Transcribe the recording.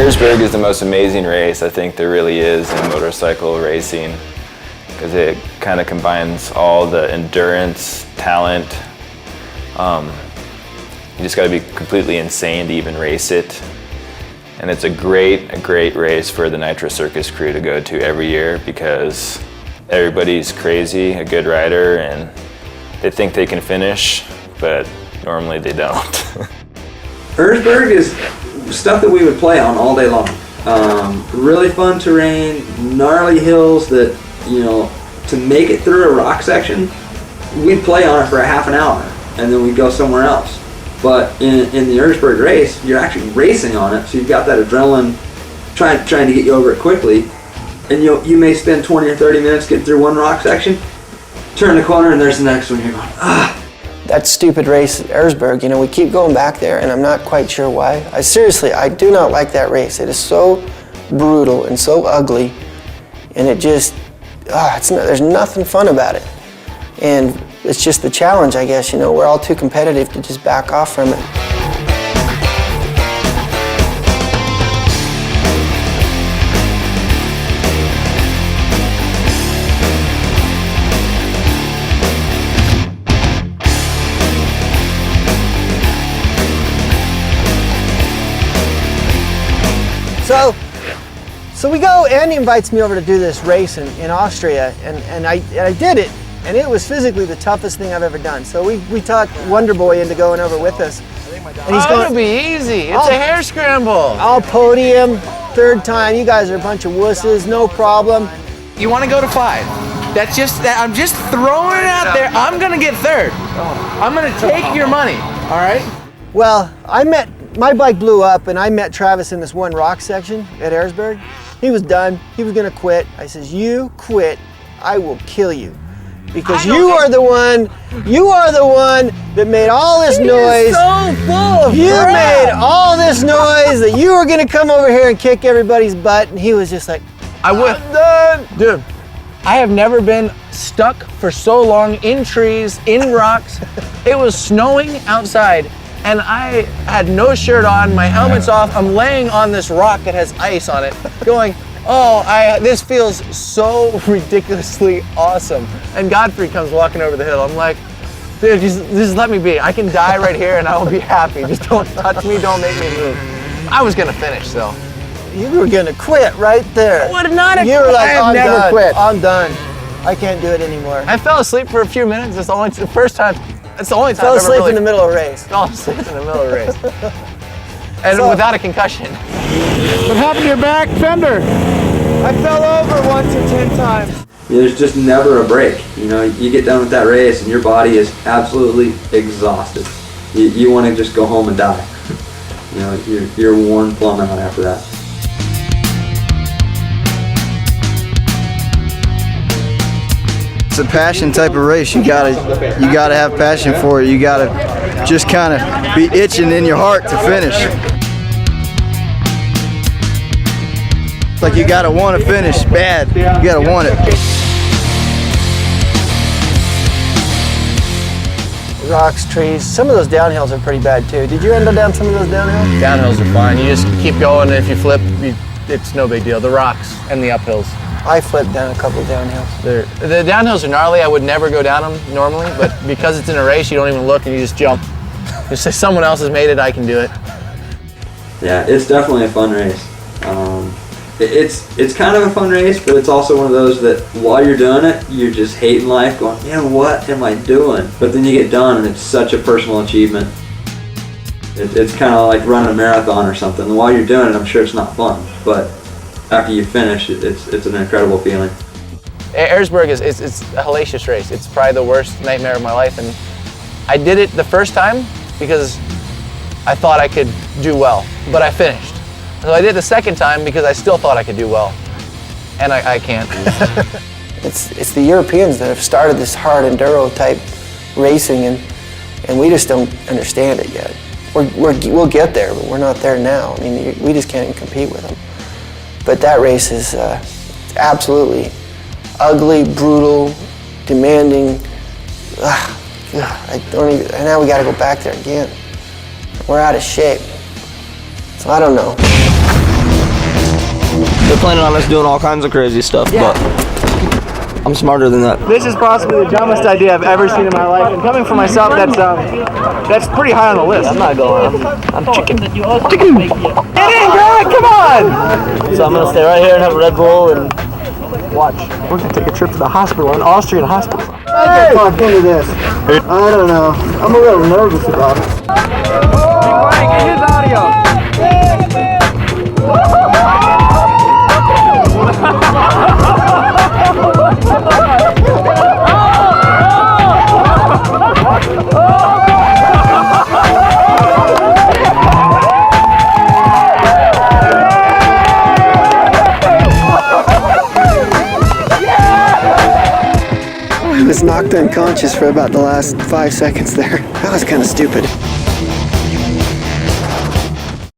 Erzberg is the most amazing race I think there really is in motorcycle racing, because it kind of combines all the endurance, talent. You just got to be completely insane to even race it. And it's a great race for the Nitro Circus crew to go to every year, because everybody's crazy, a good rider, and they think they can finish, but normally they don't. Erzberg is stuff that we would play on all day long. Really fun terrain, gnarly hills that, you know, to make it through a rock section, we'd play on it for a half an hour and then we'd go somewhere else. But in the Erzberg race, you're actually racing on it, so you've got that adrenaline trying to get you over it quickly. And you may spend 20 or 30 minutes getting through one rock section, turn the corner and there's the next one, you're going, ah. That stupid race at Erzberg, you know, we keep going back there and I'm not quite sure why. I do not like that race. It is so brutal and so ugly, and it just, there's nothing fun about it. And it's just the challenge, I guess, you know, we're all too competitive to just back off from it. So we go, Andy invites me over to do this race in Austria, and I did it, and it was physically the toughest thing I've ever done. So we talked Wonder Boy into going over with us. And he's going, it'll be easy, it's a hair scramble. I'll podium, third time, you guys are a bunch of wusses, no problem. You want to go to 5. That's just, I'm just throwing it out there, I'm gonna get third. I'm gonna take your money, all right? Well, my bike blew up and I met Travis in this one rock section at Erzberg. He was done, he was gonna quit. I says, you quit, I will kill you. Because you are the one that made all this noise. So full of You crap. made all this noise that you were gonna come over here and kick everybody's butt, and he was just like, I'm done. Dude, I have never been stuck for so long in trees, in rocks. It was snowing outside and I had no shirt on, my helmet's off, I'm laying on this rock that has ice on it, going, this feels so ridiculously awesome. And Godfrey comes walking over the hill. I'm like, dude, just let me be. I can die right here and I will be happy. Just don't touch me, don't make me move. I was gonna finish though. you were gonna quit right there. I would not have You were like, I have I'm never done. quit. I'm done. I can't do it anymore. I fell asleep for a few minutes. It's the only first time. It's the only time Fell I've ever asleep really in the middle of a race. fell asleep in the middle of a race. And So- without a concussion. What happened to your back fender? I fell over once or 10 times. There's just never a break. You know, you get done with that race and your body is absolutely exhausted. You want to just go home and die. You know, you're worn plumb out after that. It's a passion type of race. You gotta have passion for it. You gotta just kind of be itching in your heart to finish. It's like you gotta want to finish bad. You gotta want it. Rocks, trees, some of those downhills are pretty bad too. Did you end up down some of those downhills? Downhills are fine. You just keep going, and if you flip, it's no big deal. The rocks and the uphills. I flipped down a couple of downhills. The downhills are gnarly. I would never go down them normally, but because it's in a race, you don't even look and you just jump. You say someone else has made it, I can do it. Yeah, it's definitely a fun race. It's kind of a fun race, but it's also one of those that while you're doing it, you're just hating life, going, man, what am I doing? But then you get done, and it's such a personal achievement. It's kind of like running a marathon or something. And while you're doing it, I'm sure it's not fun, but after you finish, it's an incredible feeling. Erzberg it's a hellacious race. It's probably the worst nightmare of my life, and I did it the first time because I thought I could do well, but I finished. So I did it the second time because I still thought I could do well, and I can't. It's the Europeans that have started this hard enduro type racing, and we just don't understand it yet. We'll get there, but we're not there now. I mean, we just can't even compete with them. But that race is absolutely ugly, brutal, demanding. And now we got to go back there again. We're out of shape, so I don't know. They're planning on us doing all kinds of crazy stuff, but I'm smarter than that. This is possibly the dumbest idea I've ever seen in my life, and coming from myself, that's pretty high on the list. I'm not going. I'm chicken. Get in, Greg! Come on! So I'm gonna stay right here and have a Red Bull and watch. We're gonna take a trip to the hospital, an Austrian hospital. I get talked into this. I don't know. I'm a little nervous about it. Get his audio. I was knocked unconscious for about the last 5 seconds there. That was kind of stupid.